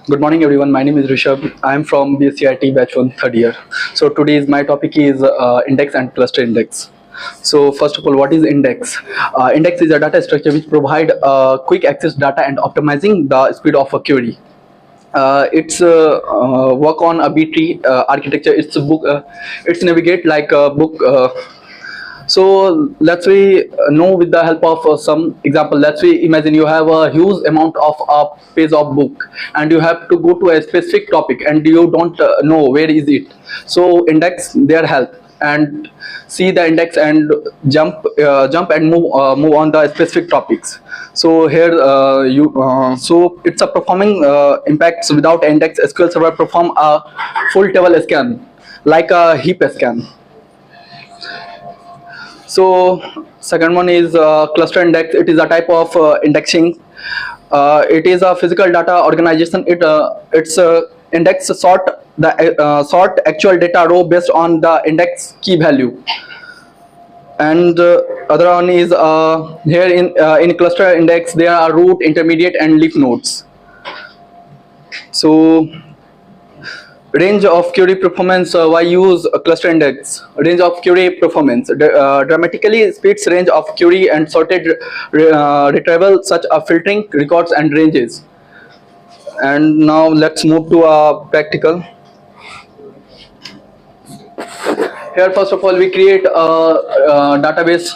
Good morning, everyone. My name is Rishabh. I am from BSCIT batch 1 third year. So today's my topic is index and cluster index. So first of all, what is index? Index is a data structure which provide quick access data and optimizing the speed of a query. It's work on a B-tree architecture. It's a book. It's navigate like a book. So let's we know with the help of some example. Let's we imagine you have a huge amount of a page of book and you have to go to a specific topic and you don't know where is it. So index their help and see the index and jump and move on the specific topics. So here so it's a performing impacts without index. SQL Server perform a full table scan like a heap scan. So second one is cluster index. It is a type of indexing. It is a physical data organization. It's index sort actual data row based on the index key value. And other one is here in cluster index there are root, intermediate, and leaf nodes. So range of query performance, why use a cluster index? Range of query performance dramatically speeds range of query and sorted retrieval such as filtering records and ranges. And now let's move to a practical. Here first of all we create a database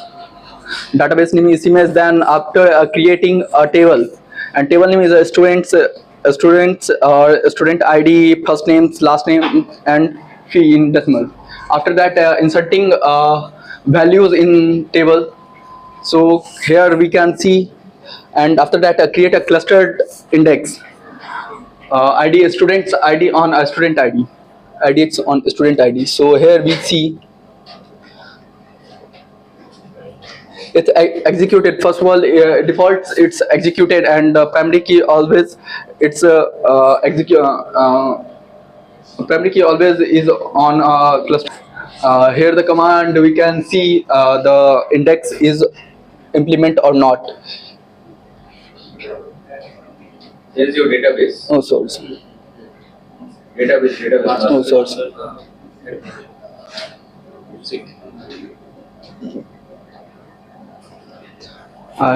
name is image. Then after creating a table, and table name is a student ID, first name, last name, and fee in decimal. After that inserting values in table. So here we can see, and after that create a clustered index. ID is student's ID on a student ID. It's on student ID. So here we see it's executed. First of all, defaults it's executed, and primary key always it's primary key always is on cluster. Here the command we can see the index is implement or not. Here is your database. Oh, sorry. Database. Oh, sorry.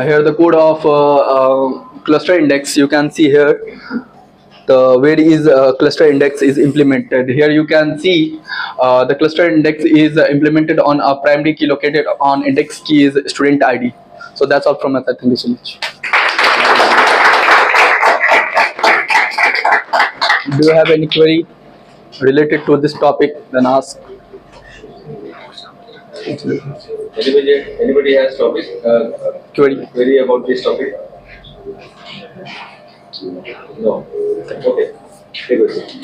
Here the code of cluster index. You can see here the where is cluster index is implemented. Here you can see the cluster index is implemented on a primary key located on index key is student ID. So that's all from my side. Thank you so much. Do you have any query related to this topic? Then ask. Anybody has topic query about this topic? No. Okay. Take it.